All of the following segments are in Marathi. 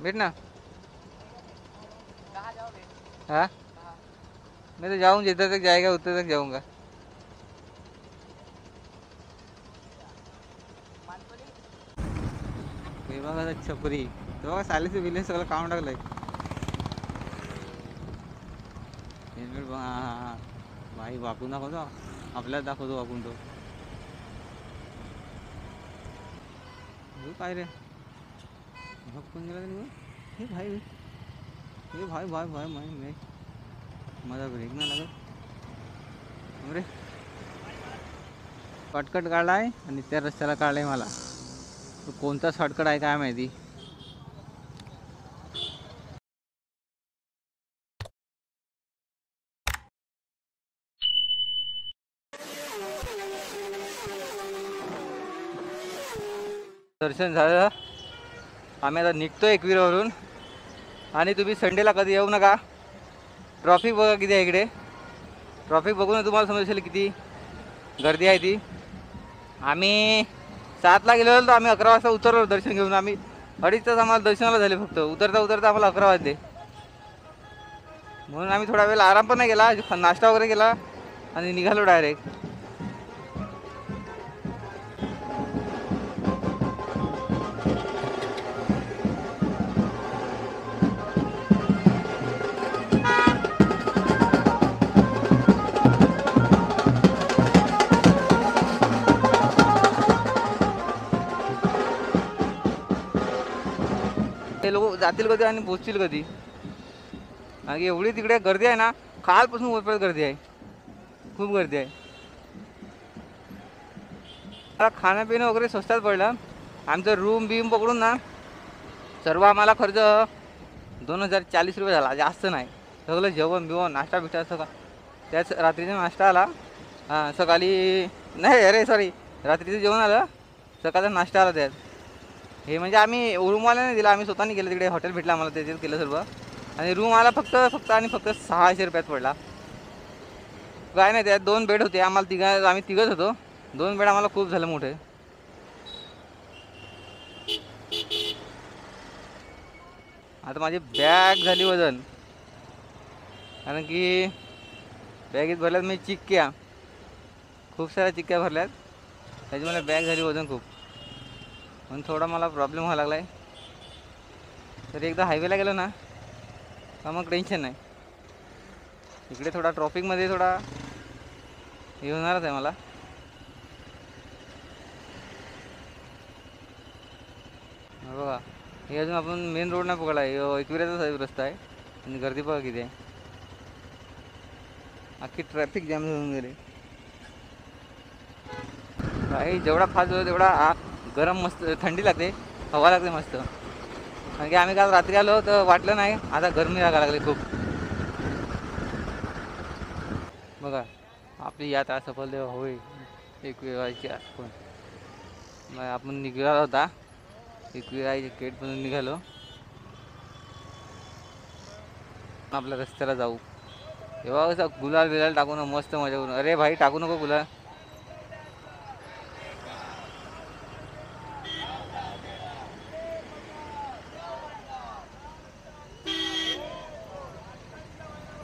बैठ ना। हाँ, मैं तो जाऊँ जिधर तक जाएगा उधर तक जाऊँगा। हे बघा छपरी तो बघा सालीचे बिले सगळं काढून टाकलंय. हेल्मेट बघा. हां हां हां, भाई वाकून दाखवतो, आपल्याला दाखवतो वाकून तो. काय रे झोपून गेला तरी. हे भाई, हे भाई भाई भाई भाई मी माझा ब्रेक नाही लागत रे. शॉर्टकट काढला आहे आणि त्या रस्त्याला काढला आहे मला. तो कोणता शॉर्टकट आहे काय माहिती. दर्शन झालं. आम्ही आता निघतो एकविरावरून. आणि तुम्ही संडेला कधी येऊ नका. ट्रॉफिक बघा किती आहे इकडे. ट्रॉफिक बघून तुम्हाला समजेल किती गर्दी आहे ती. आम्ही 7ला गेलो तर आम्ही 11 वाजता उतरलो दर्शन घेऊन. आम्ही 2.5 तास आम्हाला दर्शनाला झाले फक्त. उतरता उतरता आम्हाला 11 वाजले. म्हणून आम्ही थोडा वेळ आराम पण नाही केला, नाश्ता वगैरे केला आणि निघालो डायरेक्ट. ते लोक जातील कधी आणि पोचतील कधी. आणि एवढी तिकडे गर्दी आहे ना, कालपासून वरपर्यंत गर्दी आहे, खूप गर्दी आहे. मला खाणंपिणं वगैरे स्वस्तात पडलं. आमचं रूम बीम पकडून ना सर्व आम्हाला खर्च 2040 रुपये झाला, जास्त नाही. सगळं जेवण बिवण नाश्ता बिष्टा सगळं त्याच रात्रीचा नाश्ता आला. हां सकाळी नाही, अरे सॉरी, रात्रीचं जेवण आलं, सकाळचा नाश्ता आला त्यात. हे म्हणजे आम्ही रूमवाल्याने दिला, आम्ही स्वतःने केलं. तिकडे हॉटेल भेटलं आम्हाला, त्याच्यात केलं सर्व. आणि रूम आला फक्त आणि फक्त 600 रुपयात पडला. काय नाही, त्यात 2 बेड होते आम्हाला आम्ही तिघच होतो. 2 बेड आम्हाला खूप झालं मोठे. आता माझी बॅग झाली वजन, कारण की बॅगेत भरल्यात मी चिक्क्या, खूप साऱ्या चिक्क्या भरल्यात. त्याच्यामुळे बॅग झाली वजन खूप. म्हणून थोडा मला प्रॉब्लेम व्हायला लागला आहे. तर एकदा हायवेला गेलो ना का मग टेन्शन नाही. इकडे थोडा ट्रॉफिकमध्ये थोडा हे होणारच आहे मला. बघा हे अजून आपण मेन रोड नाही पकडला आहे, एकविराचा रस्ता आहे. आणि गर्दी बघा किती आहे, अख्खी ट्रॅफिक जॅम होऊन गेले. काही जेवढा फास्ट होतो तेवढा गरम मस्त, थंडी लागते, हवा लागते मस्त. कारण की आम्ही काल रात्री आलो तर वाटलं नाही, आता गरमी लागायला लागली खूप. बघा आपली यात्रा सफल होईल एकविराची आठवण. मग आपण निघाला होता एकविराची गेटमधून निघालो, आपल्या रस्त्याला जाऊ. तेव्हा कसं गुलाल बिलाल टाकून मस्त मजा करून. अरे भाई टाकू नको गुलाल.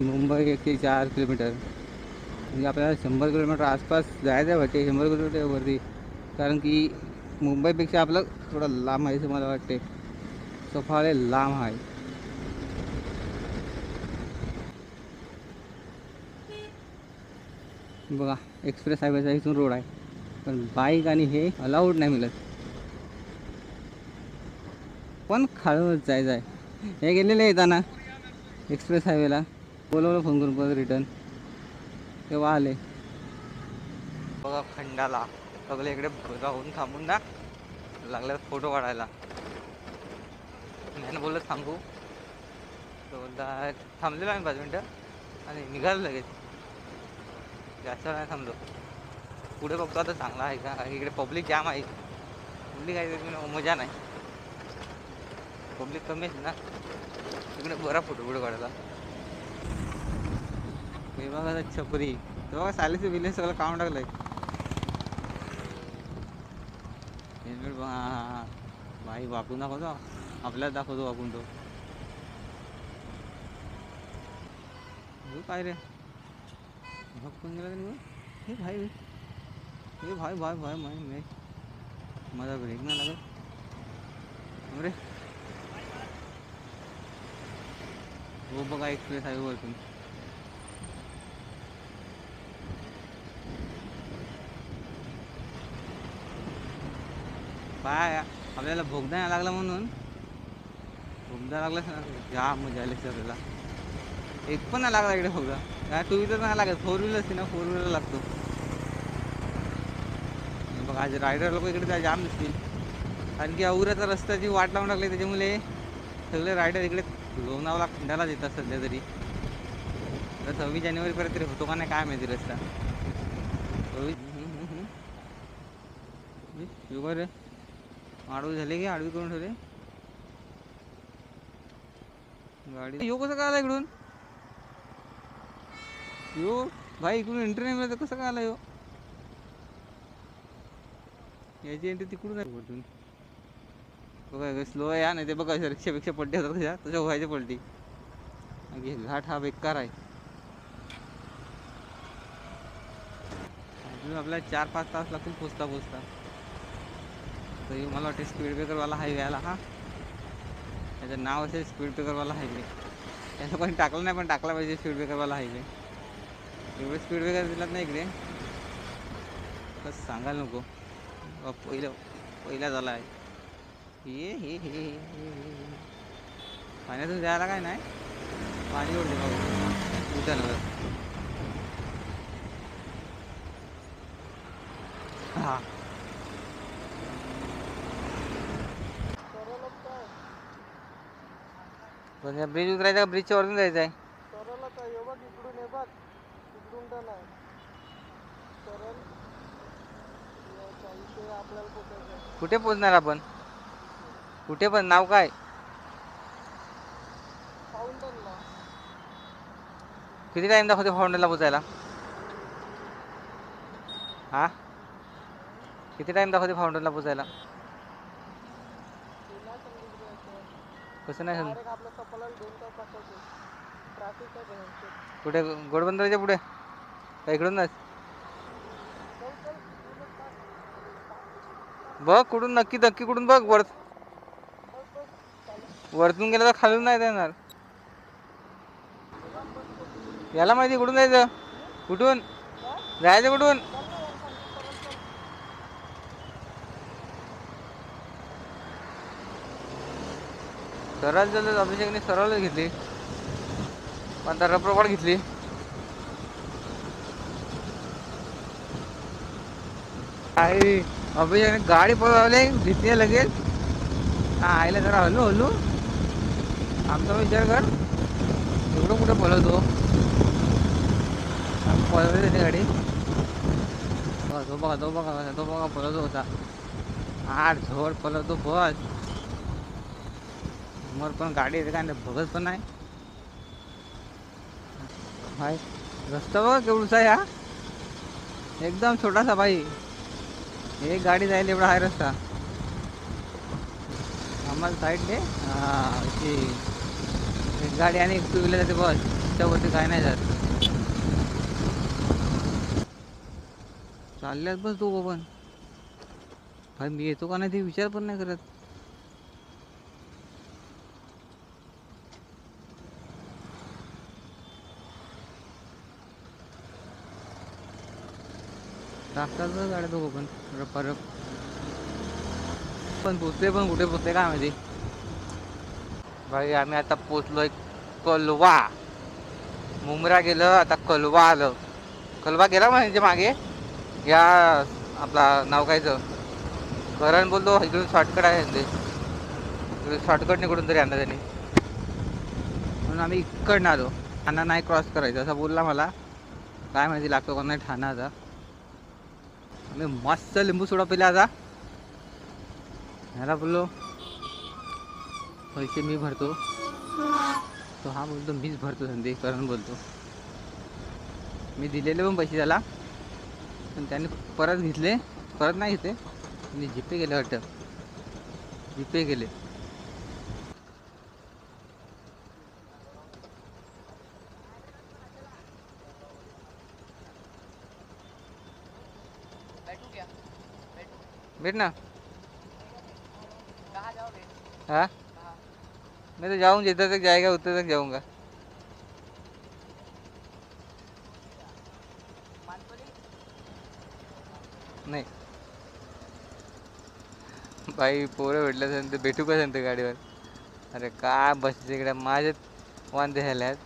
मुंबई 104 किलोमीटर, म्हणजे आपल्याला 100 किलोमीटर आसपास जायचं आहे वाटते, 100 किलोमीटर वरती. कारण की मुंबईपेक्षा आपलं थोडं लांब आहे असं मला वाटते, सफाळे लांब आहे. बघा एक्सप्रेस हायवेचा इथून रोड आहे, पण बाईक आणि हे अलाउड नाही मिळत. पण खाळूनच जायचं आहे. हे गेलेले येताना एक्सप्रेस हायवेला बोलवलं फोन करून परत रिटर्न, तेव्हा आले. बघा खंडाला सगळे इकडे राहून थांबून ना लागले फोटो काढायला. मी बोललं थांबू, तर बोलता थांबलेलो आम्ही 5 मिनटं आणि निघालो लगेच. जास्त नाही थांबलो. पुढे बघतो आता चांगला आहे का, इकडे पब्लिक जाम आहे. पब्लिक आहे मजा नाही, पब्लिक कमी आहे ना तिकडे, बरा फोटो काढायला. हे बघा छपरी तर बघा सालीचे बिले सगळं काढून टाकलंय. हेल्मेट बघा. हां हां हां, भाई वाकून दाखवतो, आपल्याला दाखवतो आपण तो. काय रे भाग कोण गेला तरी. हे भाई हे भाई भाई भाई भाई माझा ब्रेक नाही लागत. अरे हो बघा एक्सप्रेस हायवे वरतून. काय आपल्याला भोगदा नाही लागला म्हणून. भोगदा लागला जाम मजा आली आपल्याला. एक पण नाही लागला इकडे भोगदा. काय टू व्हीलर नाही लागत, फोर व्हीलर असते ना, फोर व्हीलर लागतो. बघ आज रायडर लोक इकडे जाम दिसतील, कारण की औराचा रस्त्याची वाट लावून टाकली. त्याच्यामुळे सगळे रायडर इकडे लोणावळा खंडालाच येतात सध्या तरी. तर 26 जानेवारीपर्यंत तरी होतो का नाही काय माहिती रस्ता. शुगर रे आडवी झाले की आडवी करून ठेवले गाडी. यो कसं काय आला इकडून. यो भाई इकडून एंट्री नाही मिळत कसं काय आला यो. याची एंट्री तिकडून आहे वरतून. बघा स्लो आहे या नाही ते बघा रिक्षापेक्षा पलटी होतात कशा तशा व्हायचे पलटी. घाट हा बेकार आहे. अजून आपल्याला 4-5 तास लागतील पोचता पोचता. तर मला वाटते स्पीड ब्रेकरवाला हायवे आला हा. त्याचं नाव असेल स्पीड ब्रेकरवाला हायवे. त्याचं कोणी टाकलं नाही पण टाकला पाहिजे स्पीड ब्रेकरवाला हायवे. एवढे स्पीड ब्रेकर दिलात नाही इकडे बस सांगायला नको. पहिला झाला आहे हे हे हे पाण्यातून जायला काय नाही. पाणी ओढते मग उद्यानवर. हा ब्रिज उतरायचा का ब्रिजच्या वरून जायचं आहे. कुठे पोचणार आपण. कुठे पण नाव काय. किती टाइम दाखवते फाउंडनला पोचायला. हा किती टाइम दाखवते फाउंडनला पोचायला. कसं नाही समज. कुठे गोडबंदरच्या पुढे का इकडूनच. बघ कुठून नक्की नक्की कुठून बघ. वरतून गेलं तर खालून नाही येणार. याला माहिती कुठून जायचं. कुठून जायचं कुठून. सरळ झालं अभिषेकने सरळ घेतली पण त्या रप्रपाट घेतली. काय अभिषेकने गाडी पळवली भीती लगेच. हा आईला जरा हलू हलू आमचा विचार कर. एवढं कुठं पळवतो पळवली त्याची गाडी. तो बघा पळवतो होता. आठ झोड पळवतो बस. समोर पण गाडी येते काय बघत पण नाही. भाई रस्ता बघा केवढूसा ह्या. एकदम छोटासा भाई. एक गाडी जाईल एवढा आहे रस्ता. आम्हाला साईडने एक गाडी आणि एक टू व्हीलर जाते बस. त्याच्यावरती काय नाही जात. चालल्यात बस दोघं पण. भाई मी येतो का नाही ते विचार पण नाही करत. टाकतात गाड्या दोघं पण रप्पा पण पोचले पण कुठे पोचले काय माहिती. भाई आम्ही आता पोचलोय कलवा. मुंब्रा गेलं आता कलवा आलं. कलवा गेला म्हणजे मागे या आपला नाव कायचं करण बोलतो इकडून शॉर्टकट आहे ते शॉर्टकट निकडून तरी आणला त्यांनी म्हणून आम्ही इकडनं आलो. ठाणा नाही क्रॉस करायचं असं बोलला मला. काय माहिती लागतो का नाही ठाणा. आता आम्ही मस्त लिंबू सोडा पिला. आता ह्याला बोललो पैसे मी भरतो. तो हा बोलतो मीच भरतो संधी. करण बोलतो मी दिलेले पण पैसे त्याला पण त्याने परत घेतले. परत नाही घेतले आणि जीपे केले वाटतं. जीपे केले भेट ना। हाँ मैं तो जाऊँ, जिधर तक जाएगा उधर तक जाऊँगा। नाही भाई, पोरं भेटलं तर भेटू का सांगते गाडीवर? अरे काय बस इकडे माझ्यात वांदे झाले आहेत.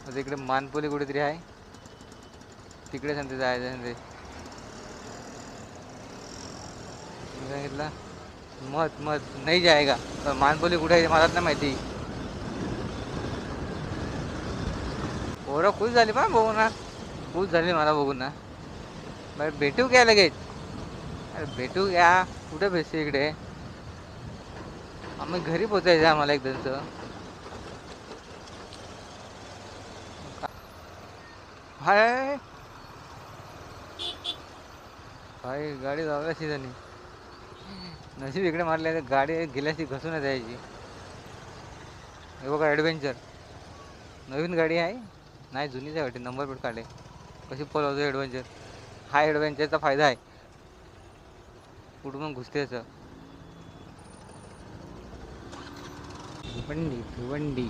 आता इकडे मानपोली कुठेतरी आहे, तिकडे सांगते जायचं सांगते. मी सांगितलं मत मत नाही जायगा. तर मानपोली कुठे आहे मला नाही माहिती. पोरं खुश झाली पा बघू ना, खुश झाली मला बघून ना. बरं भेटू घ्या लगेच. अरे भेटू घ्या, कुठे भेटते इकडे? आम्ही घरी पोचायचं आम्हाला एकदाचं. हाय भाई, गाडी लावल्याशी झाली. नशीब इकडे मारले तर गाडी गेल्याशी घसून जायची. हे बघा ॲडव्हेंचर, नवीन गाडी आहे, नाही जुनीच आहे वाटते. नंबर प्लेट काढले, कशी पळवतो ॲडव्हेंचर. हा ॲडव्हेंचरचा फायदा आहे, कुठून घुसते असं. भिवंडी भिवंडी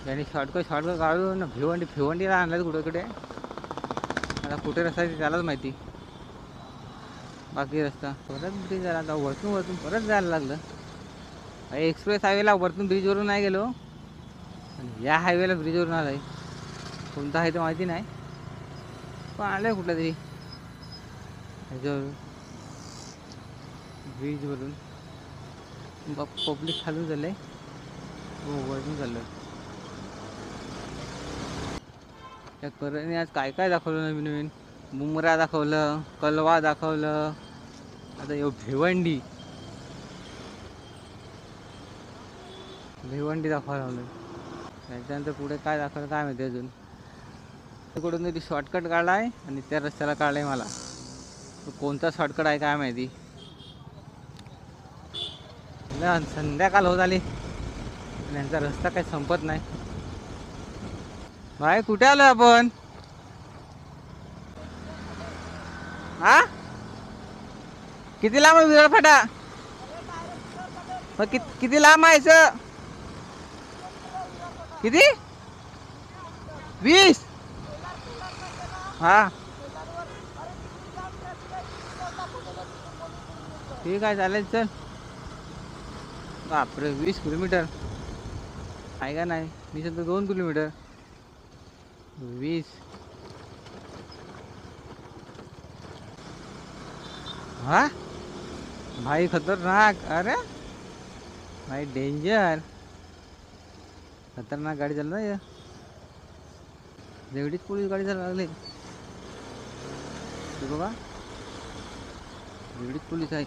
आणि शॉर्टकट काढू ना. भिवंडीला आणलं कुठं कुठे, आता कुठे रस्ता आहे त्यालाच माहिती. बाकी रस्ता परत ब्रिज झाला, आता वरतून परत जायला लागलं. एक्सप्रेस हायवेला वरतून ब्रिजवरून नाही गेलो, या हायवेला ब्रिजवरून आलं आहे. कोणता आहे ते माहिती नाही, पण आलं आहे कुठला तरी ह्याच्यावरून ब्रिजवरून. पब्लिक खालून झालं आहे, हो वरतून चाललं. त्या करणने आज काय काय दाखवलं नवीन नवीन. मुमरा दाखवलं, कलवा दाखवलं, आता यो भिवंडी दाखवायला लावलं. त्याच्यानंतर पुढे काय दाखवलं काय माहिती अजून. तिकडून तरी शॉर्टकट काढला आहे आणि त्या रस्त्याला काढला आहे. मला कोणता शॉर्टकट आहे काय माहिती. संध्याकाळ होत आली, यांचा रस्ता काही संपत नाही. भाई कुठे आलो आपण? हा किती लांब आहे विरार फाटा? मग किती लांब आहे? किती? 20? हा ठीक आहे चालेल चल. बापरे 20 किलोमीटर आहे का नाही? मी सध्या 2 किलोमीटर. 20 हा भाई खतरनाक. अरे भाई डेंजर, खतरनाक गाडी चालू ना. एवढीच पोलीस गाडी चालू लागली बघा, एवढीच पोलीस आहे.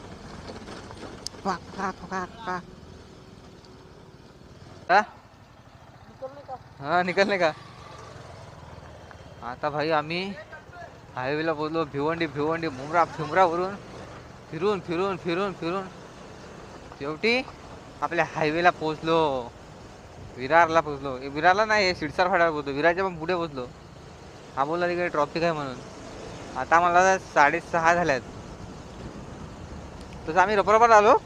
हा निकलने का? आता भाई आम्ही हायवेला बोललो. भिवंडी मुमरावरून फिरून फिरून फिरून फिरून शेवटी आपल्या हायवेला पोचलो. विरारला पोचलो. विरारला नाही, शिडसार फाट्यावर पोचलो. विरारच्या पण पुढे पोचलो. हा बोलला तिकडे ट्रॉफिक आहे म्हणून. आता मला 6:30 झाल्यात. तसं आम्ही रपरपर आलो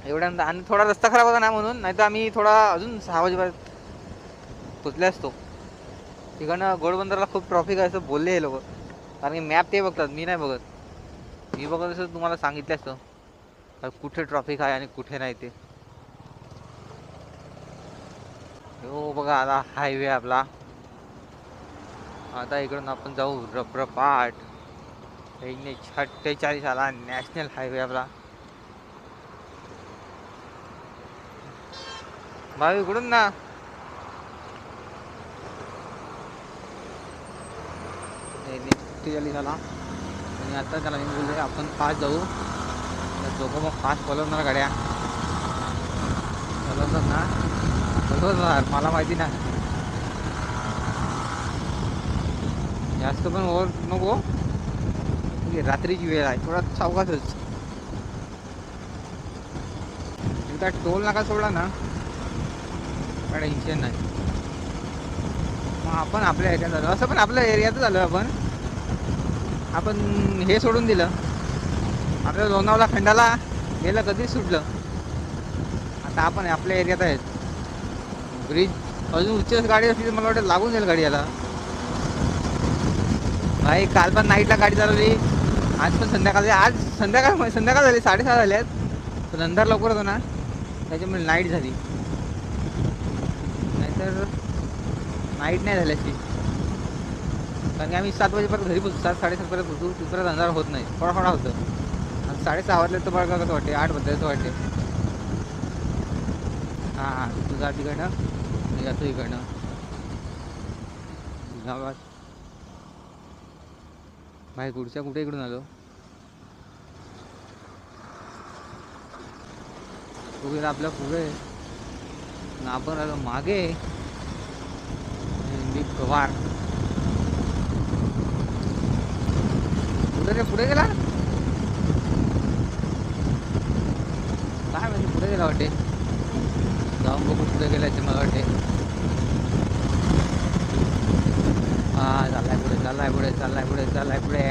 एवढ्या, आणि थोडा रस्ता खराब होता ना म्हणून, नाही तर आम्ही थोडा अजून 6 वाजेपर्यंत पोचले असतो. तिकडनं घोडबंदरला खूप ट्रॉफिक आहे असं बोलले हे लोक, कारण की मॅप ते बघतात, मी नाही बघत. मी बघत असं तुम्हाला सांगितलं असतं कुठे ट्रॉफिक आहे आणि कुठे नाही ते. हो बघा आता हायवे आपला. आता इकडून आपण जाऊ रपरपाट. 46 आला नॅशनल हायवे आपला. भावी इकडून ना झाला. आणि आता त्याला मी बोलले आपण फास्ट जाऊ. दोघं मग फास्ट बोलवणार गाड्या, बोलवतात ना, बोलवणार मला माहिती ना. जास्त पण ओव्हर नको, रात्रीची वेळ आहे, थोडा सावकाशच. एकदा टोल नाका सोडला ना काय टेन्शन नाही. मग आपण आपल्या ह्याच्यात झालो, असं पण आपल्या एरियातच झालो आपण हे सोडून दिलं. आपल्या लोणावळा खंडाला गेलं कधीच सुटलं. आता आपण आपल्या एरियात आहेत. ब्रिज अजून उच्च गाडी असली तर मला वाटतं लागून जाईल गाडी आता. भाई काल पण नाईटला गाडी चालवली, आज पण संध्याकाळी. आज संध्याकाळ झाली, 6:30 झाल्यात. पण अंधार लवकर होतो ना, त्याच्यामुळे नाईट झाली. नाहीतर नाईट नाही झाली अशी. कारण की आम्ही 7 वाजेपर्यंत घरी पोहोचतो, 7-7:30 पर्यंत पोहोचतो. तिथपर्यंत अंधार होत नाही, थोडा थोडा होतं. आणि 6:30 वाजले तर बघा कसं वाटते, 8 वाजता वाटते. हां तू जा तिकडनं, मी जातो इकडनं गावात. भाई कुठच्या कुठे इकडून आलो. पुढे आपल्या पुढे आणि आपण आलो मागे. दीप पवार पुढे गेला, काय म्हणजे पुढे गेला वाटते. जाऊन बघू पुढे गेल्याचे मला वाटते. हा चाललाय पुढे, चाललाय पुढे, चाललाय पुढे, चाललाय पुढे.